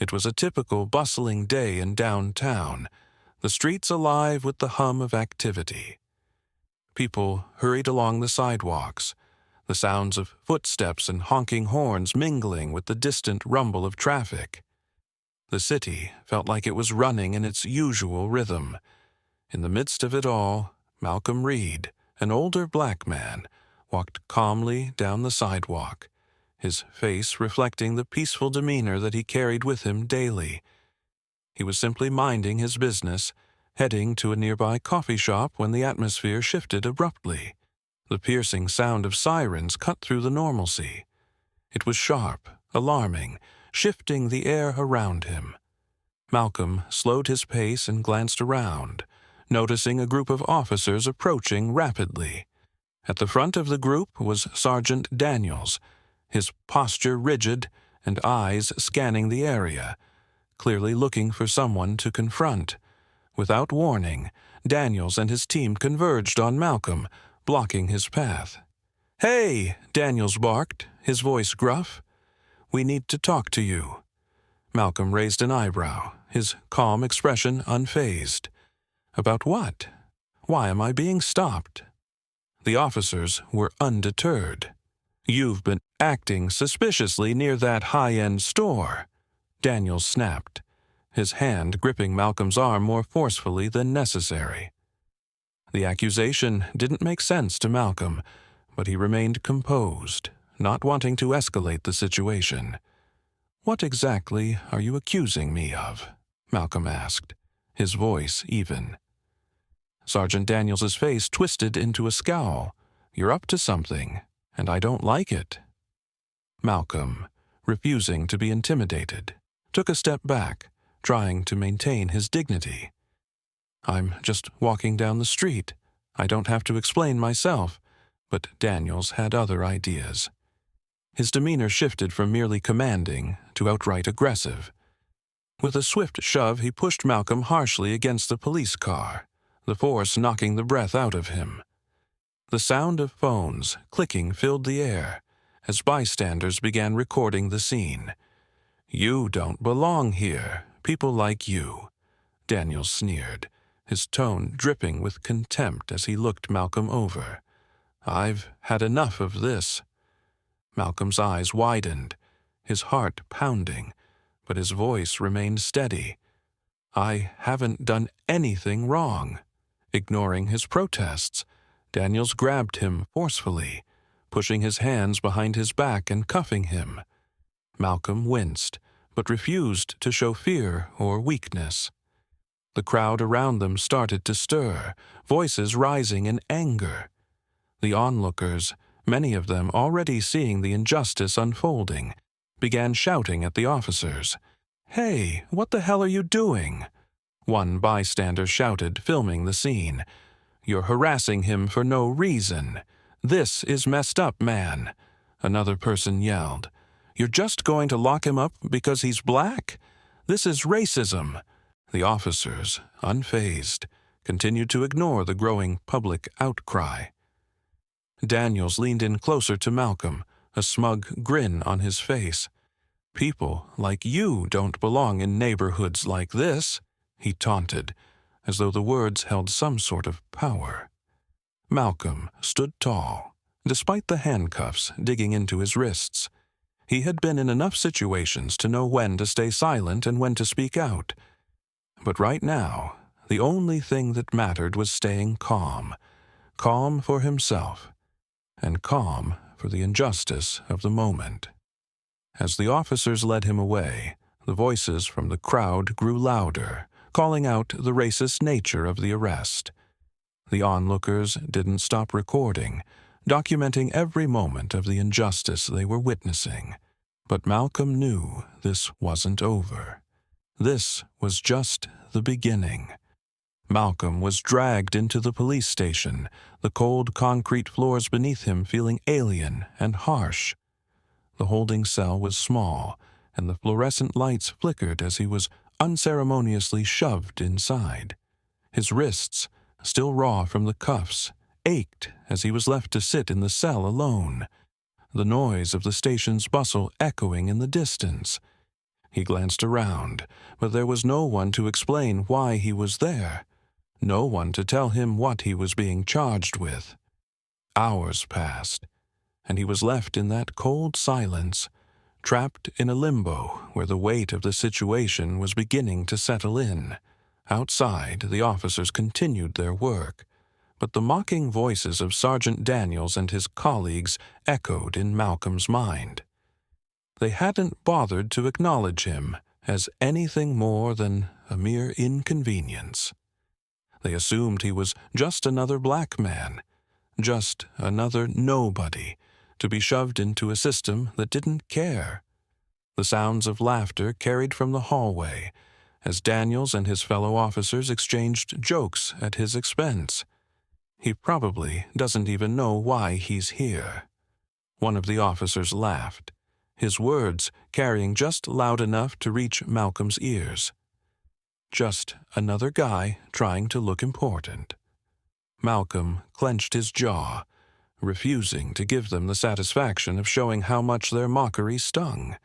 It was a typical bustling day in downtown, the streets alive with the hum of activity. People hurried along the sidewalks, the sounds of footsteps and honking horns mingling with the distant rumble of traffic. The city felt like it was running in its usual rhythm. In the midst of it all, Malcolm Reed, an older black man, walked calmly down the sidewalk, his face reflecting the peaceful demeanor that he carried with him daily. He was simply minding his business, heading to a nearby coffee shop when the atmosphere shifted abruptly. The piercing sound of sirens cut through the normalcy. It was sharp, alarming, shifting the air around him. Malcolm slowed his pace and glanced around, noticing a group of officers approaching rapidly. At the front of the group was Sergeant Daniels, his posture rigid and eyes scanning the area, clearly looking for someone to confront. Without warning, Daniels and his team converged on Malcolm, blocking his path. "Hey!" Daniels barked, his voice gruff. "We need to talk to you." Malcolm raised an eyebrow, his calm expression unfazed. "About what? Why am I being stopped?" The officers were undeterred. "You've been acting suspiciously near that high-end store," Daniels snapped, his hand gripping Malcolm's arm more forcefully than necessary. The accusation didn't make sense to Malcolm, but he remained composed, not wanting to escalate the situation. "What exactly are you accusing me of?" Malcolm asked, his voice even. Sergeant Daniels's face twisted into a scowl. "You're up to something, and I don't like it." Malcolm, refusing to be intimidated, took a step back, trying to maintain his dignity. "I'm just walking down the street. I don't have to explain myself," but Daniels had other ideas. His demeanor shifted from merely commanding to outright aggressive. With a swift shove, he pushed Malcolm harshly against the police car, the force knocking the breath out of him. The sound of phones clicking filled the air as bystanders began recording the scene. "You don't belong here, people like you," Daniels sneered, his tone dripping with contempt as he looked Malcolm over. "I've had enough of this." Malcolm's eyes widened, his heart pounding, but his voice remained steady. "I haven't done anything wrong." Ignoring his protests, Daniels grabbed him forcefully, pushing his hands behind his back and cuffing him. Malcolm winced, but refused to show fear or weakness. The crowd around them started to stir, voices rising in anger. The onlookers, many of them already seeing the injustice unfolding, began shouting at the officers. "Hey, what the hell are you doing?" One bystander shouted, filming the scene. "You're harassing him for no reason. This is messed up, man," another person yelled. "You're just going to lock him up because he's black? This is racism." The officers, unfazed, continued to ignore the growing public outcry. Daniels leaned in closer to Malcolm, a smug grin on his face. "People like you don't belong in neighborhoods like this," he taunted, as though the words held some sort of power. Malcolm stood tall, despite the handcuffs digging into his wrists. He had been in enough situations to know when to stay silent and when to speak out. But right now, the only thing that mattered was staying calm. Calm for himself, and calm for the injustice of the moment. As the officers led him away, the voices from the crowd grew louder, calling out the racist nature of the arrest. The onlookers didn't stop recording, documenting every moment of the injustice they were witnessing. But Malcolm knew this wasn't over. This was just the beginning. Malcolm was dragged into the police station, the cold concrete floors beneath him feeling alien and harsh. The holding cell was small, and the fluorescent lights flickered as he was unceremoniously shoved inside. His wrists, still raw from the cuffs, ached as he was left to sit in the cell alone, the noise of the station's bustle echoing in the distance. He glanced around, but there was no one to explain why he was there, no one to tell him what he was being charged with. Hours passed, and he was left in that cold silence, trapped in a limbo where the weight of the situation was beginning to settle in. Outside, the officers continued their work, but the mocking voices of Sergeant Daniels and his colleagues echoed in Malcolm's mind. They hadn't bothered to acknowledge him as anything more than a mere inconvenience. They assumed he was just another black man, just another nobody, to be shoved into a system that didn't care. The sounds of laughter carried from the hallway as Daniels and his fellow officers exchanged jokes at his expense. "He probably doesn't even know why he's here." One of the officers laughed, his words carrying just loud enough to reach Malcolm's ears. Just another guy trying to look important. Malcolm clenched his jaw, refusing to give them the satisfaction of showing how much their mockery stung.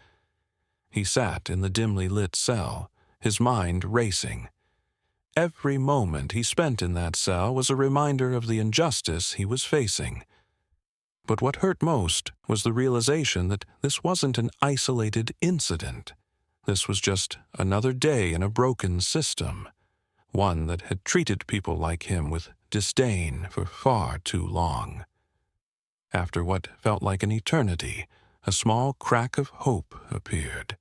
He sat in the dimly lit cell, his mind racing. Every moment he spent in that cell was a reminder of the injustice he was facing. But what hurt most was the realization that this wasn't an isolated incident. This was just another day in a broken system, one that had treated people like him with disdain for far too long. After what felt like an eternity, a small crack of hope appeared.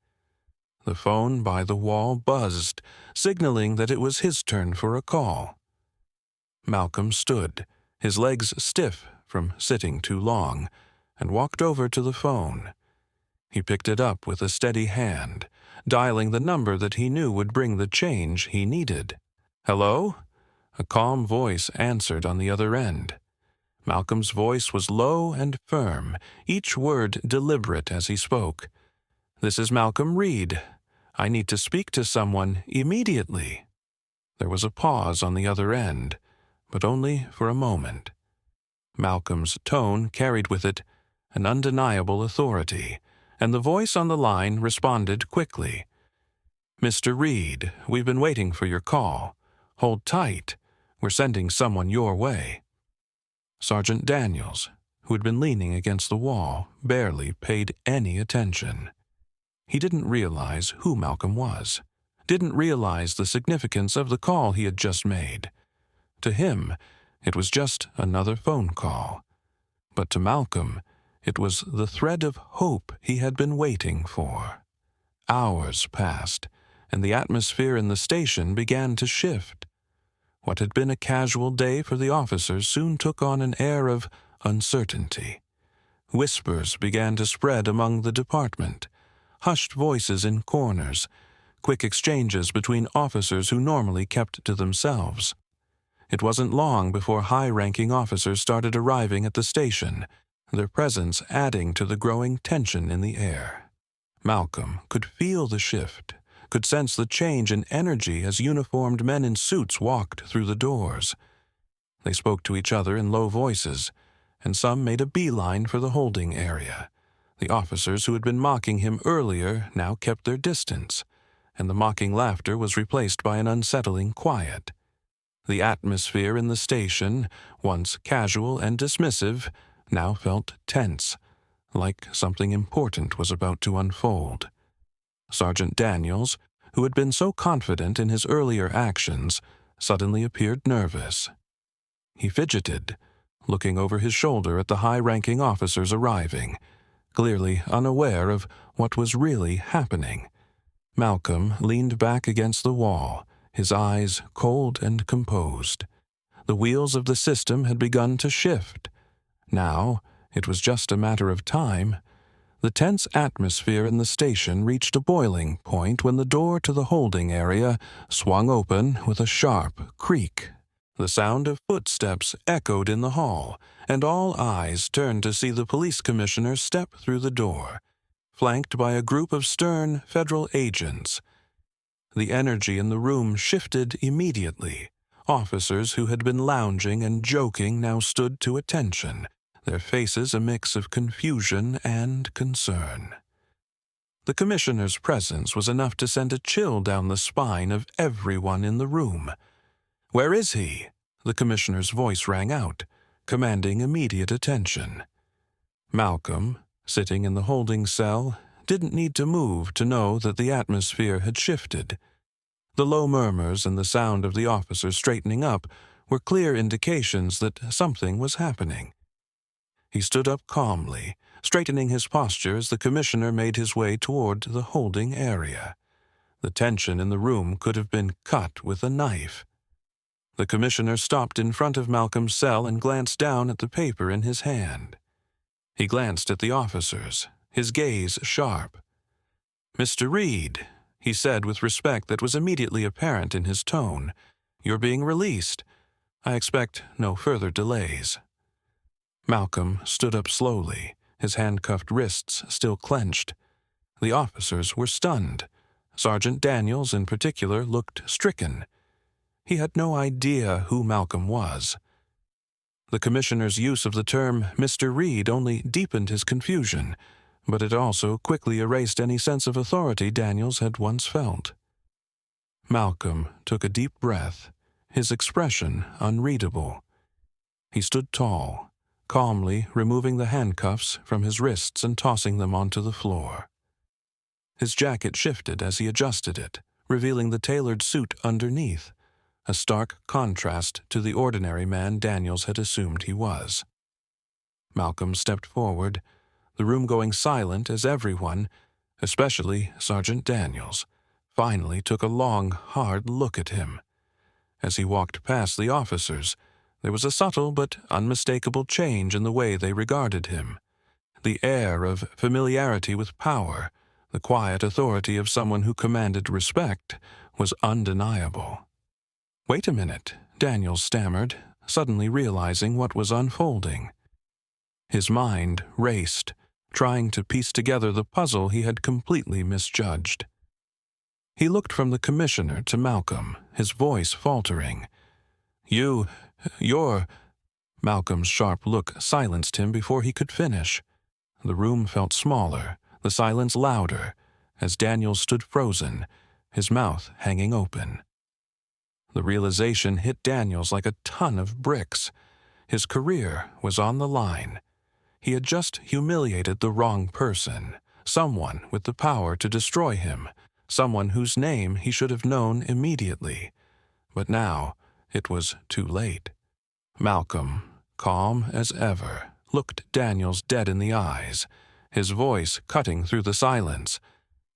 The phone by the wall buzzed, signaling that it was his turn for a call. Malcolm stood, his legs stiff from sitting too long, and walked over to the phone. He picked it up with a steady hand, dialing the number that he knew would bring the change he needed. "Hello?" A calm voice answered on the other end. Malcolm's voice was low and firm, each word deliberate as he spoke. "This is Malcolm Reed. I need to speak to someone immediately." There was a pause on the other end, but only for a moment. Malcolm's tone carried with it an undeniable authority, and the voice on the line responded quickly. "Mr. Reed, we've been waiting for your call. Hold tight. We're sending someone your way." Sergeant Daniels, who had been leaning against the wall, barely paid any attention. He didn't realize who Malcolm was, didn't realize the significance of the call he had just made. To him, it was just another phone call. But to Malcolm, it was the thread of hope he had been waiting for. Hours passed, and the atmosphere in the station began to shift. What had been a casual day for the officers soon took on an air of uncertainty. Whispers began to spread among the department, hushed voices in corners, quick exchanges between officers who normally kept to themselves. It wasn't long before high-ranking officers started arriving at the station, their presence adding to the growing tension in the air. Malcolm could feel the shift, could sense the change in energy as uniformed men in suits walked through the doors. They spoke to each other in low voices, and some made a beeline for the holding area. The officers who had been mocking him earlier now kept their distance, and the mocking laughter was replaced by an unsettling quiet. The atmosphere in the station, once casual and dismissive, now felt tense, like something important was about to unfold. Sergeant Daniels, who had been so confident in his earlier actions, suddenly appeared nervous. He fidgeted, looking over his shoulder at the high-ranking officers arriving, clearly unaware of what was really happening. Malcolm leaned back against the wall, his eyes cold and composed. The wheels of the system had begun to shift. Now, it was just a matter of time. The tense atmosphere in the station reached a boiling point when the door to the holding area swung open with a sharp creak. The sound of footsteps echoed in the hall, and all eyes turned to see the police commissioner step through the door, flanked by a group of stern federal agents. The energy in the room shifted immediately. Officers who had been lounging and joking now stood to attention, their faces a mix of confusion and concern. The commissioner's presence was enough to send a chill down the spine of everyone in the room. "Where is he?" The commissioner's voice rang out, commanding immediate attention. Malcolm, sitting in the holding cell, didn't need to move to know that the atmosphere had shifted. The low murmurs and the sound of the officer straightening up were clear indications that something was happening. He stood up calmly, straightening his posture as the commissioner made his way toward the holding area. The tension in the room could have been cut with a knife. The commissioner stopped in front of Malcolm's cell and glanced down at the paper in his hand. He glanced at the officers, his gaze sharp. "Mr. Reed," he said with respect that was immediately apparent in his tone, "you're being released. I expect no further delays." Malcolm stood up slowly, his handcuffed wrists still clenched. The officers were stunned. Sergeant Daniels, in particular, looked stricken. He had no idea who Malcolm was. The commissioner's use of the term Mr. Reed only deepened his confusion, but it also quickly erased any sense of authority Daniels had once felt. Malcolm took a deep breath, his expression unreadable. He stood tall, calmly removing the handcuffs from his wrists and tossing them onto the floor. His jacket shifted as he adjusted it, revealing the tailored suit underneath, a stark contrast to the ordinary man Daniels had assumed he was. Malcolm stepped forward, the room going silent as everyone, especially Sergeant Daniels, finally took a long, hard look at him. As he walked past the officers, there was a subtle but unmistakable change in the way they regarded him. The air of familiarity with power, the quiet authority of someone who commanded respect, was undeniable. "Wait a minute," Daniels stammered, suddenly realizing what was unfolding. His mind raced, trying to piece together the puzzle he had completely misjudged. He looked from the commissioner to Malcolm, his voice faltering. You're... Malcolm's sharp look silenced him before he could finish. The room felt smaller, the silence louder, as Daniels stood frozen, his mouth hanging open. The realization hit Daniels like a ton of bricks. His career was on the line. He had just humiliated the wrong person, someone with the power to destroy him, someone whose name he should have known immediately. But now it was too late. Malcolm, calm as ever, looked Daniels dead in the eyes, his voice cutting through the silence.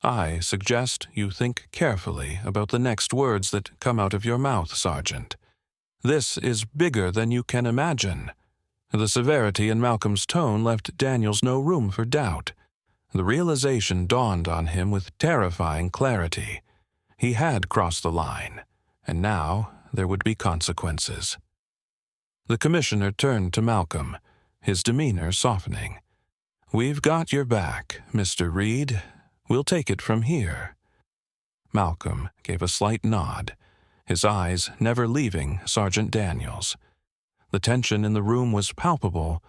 "I suggest you think carefully about the next words that come out of your mouth, Sergeant. This is bigger than you can imagine." The severity in Malcolm's tone left Daniels no room for doubt. The realization dawned on him with terrifying clarity. He had crossed the line, and now there would be consequences. The commissioner turned to Malcolm, his demeanor softening. "We've got your back, Mr. Reed. We'll take it from here." Malcolm gave a slight nod, his eyes never leaving Sergeant Daniels. The tension in the room was palpable,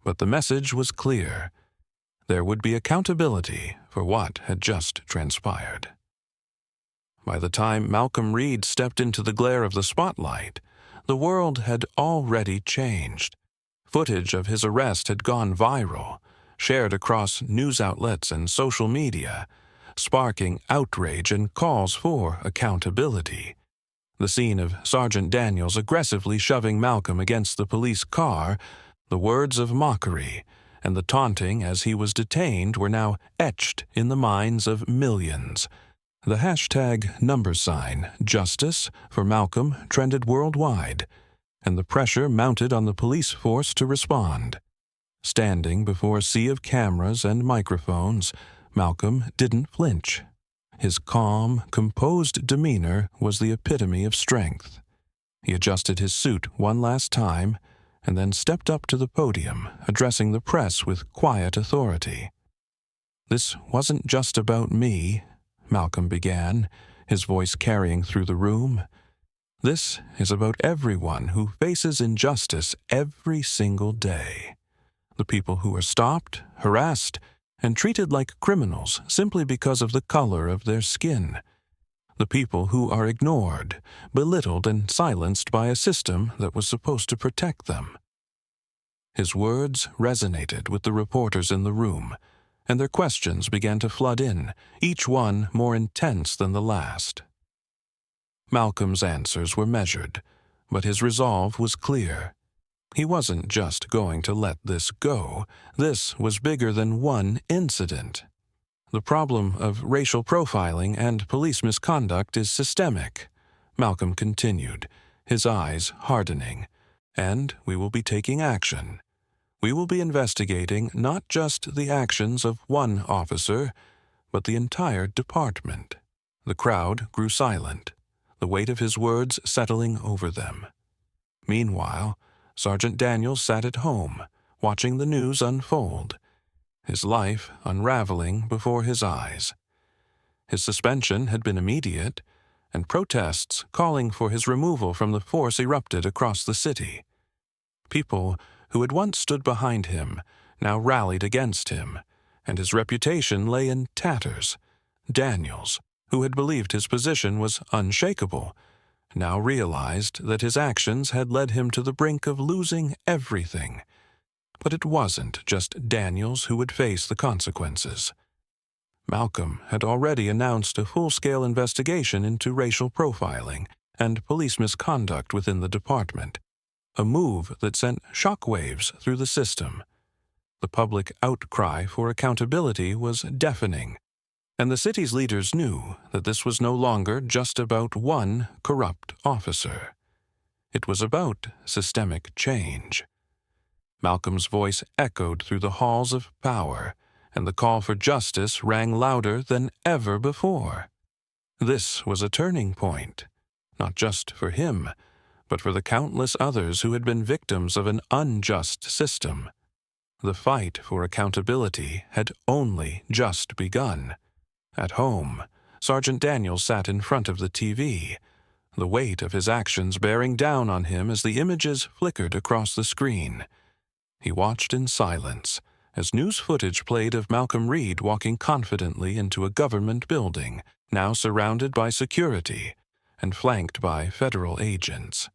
but the message was clear. There would be accountability for what had just transpired. By the time Malcolm Reed stepped into the glare of the spotlight, the world had already changed. Footage of his arrest had gone viral, shared across news outlets and social media, sparking outrage and calls for accountability. The scene of Sergeant Daniels aggressively shoving Malcolm against the police car, the words of mockery, and the taunting as he was detained were now etched in the minds of millions. The hashtag #Justice for Malcolm trended worldwide, and the pressure mounted on the police force to respond. Standing before a sea of cameras and microphones, Malcolm didn't flinch. His calm, composed demeanor was the epitome of strength. He adjusted his suit one last time, and then stepped up to the podium, addressing the press with quiet authority. "This wasn't just about me," Malcolm began, his voice carrying through the room. "This is about everyone who faces injustice every single day. The people who are stopped, harassed, and treated like criminals simply because of the color of their skin. The people who are ignored, belittled, and silenced by a system that was supposed to protect them. His words resonated with the reporters in the room, and their questions began to flood in, each one more intense than the last. Malcolm's answers were measured, but his resolve was clear. He wasn't just going to let this go. This was bigger than one incident. The problem of racial profiling and police misconduct is systemic, Malcolm continued, his eyes hardening, and we will be taking action. We will be investigating not just the actions of one officer, but the entire department. The crowd grew silent, the weight of his words settling over them. Meanwhile, Sergeant Daniels sat at home, watching the news unfold, his life unraveling before his eyes. His suspension had been immediate, and protests calling for his removal from the force erupted across the city. People who had once stood behind him now rallied against him, and his reputation lay in tatters. Daniels, who had believed his position was unshakable, now realized that his actions had led him to the brink of losing everything. But it wasn't just Daniels who would face the consequences. Malcolm had already announced a full-scale investigation into racial profiling and police misconduct within the department, a move that sent shockwaves through the system. The public outcry for accountability was deafening, and the city's leaders knew that this was no longer just about one corrupt officer. It was about systemic change. Malcolm's voice echoed through the halls of power, and the call for justice rang louder than ever before. This was a turning point, not just for him, but for the countless others who had been victims of an unjust system. The fight for accountability had only just begun. At home, Sergeant Daniels sat in front of the TV, the weight of his actions bearing down on him as the images flickered across the screen. He watched in silence as news footage played of Malcolm Reed walking confidently into a government building, now surrounded by security and flanked by federal agents.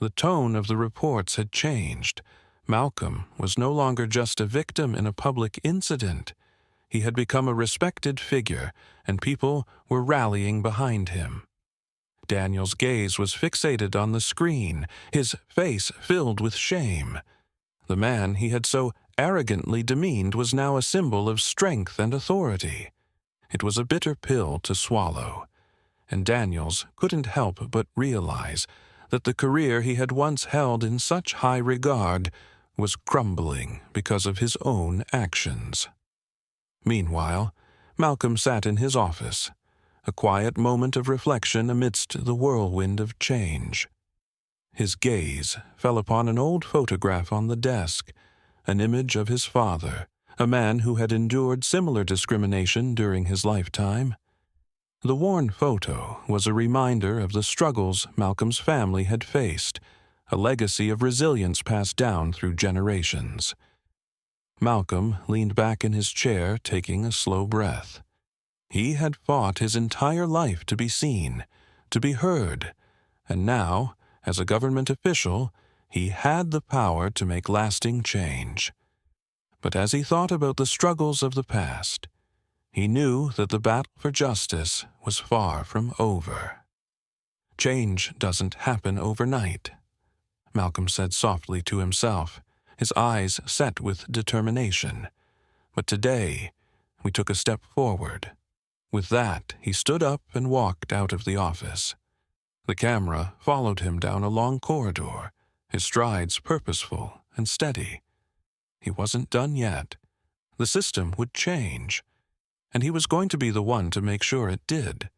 The tone of the reports had changed. Malcolm was no longer just a victim in a public incident. He had become a respected figure, and people were rallying behind him. Daniel's gaze was fixated on the screen, his face filled with shame. The man he had so arrogantly demeaned was now a symbol of strength and authority. It was a bitter pill to swallow, and Daniels couldn't help but realize that the career he had once held in such high regard was crumbling because of his own actions. Meanwhile, Malcolm sat in his office, a quiet moment of reflection amidst the whirlwind of change. His gaze fell upon an old photograph on the desk, an image of his father, a man who had endured similar discrimination during his lifetime. The worn photo was a reminder of the struggles Malcolm's family had faced, a legacy of resilience passed down through generations. Malcolm leaned back in his chair, taking a slow breath. He had fought his entire life to be seen, to be heard, and now, as a government official, he had the power to make lasting change. But as he thought about the struggles of the past, he knew that the battle for justice was far from over. Change doesn't happen overnight, Malcolm said softly to himself, his eyes set with determination. But today, we took a step forward. With that, he stood up and walked out of the office. The camera followed him down a long corridor, his strides purposeful and steady. He wasn't done yet. The system would change, and he was going to be the one to make sure it did.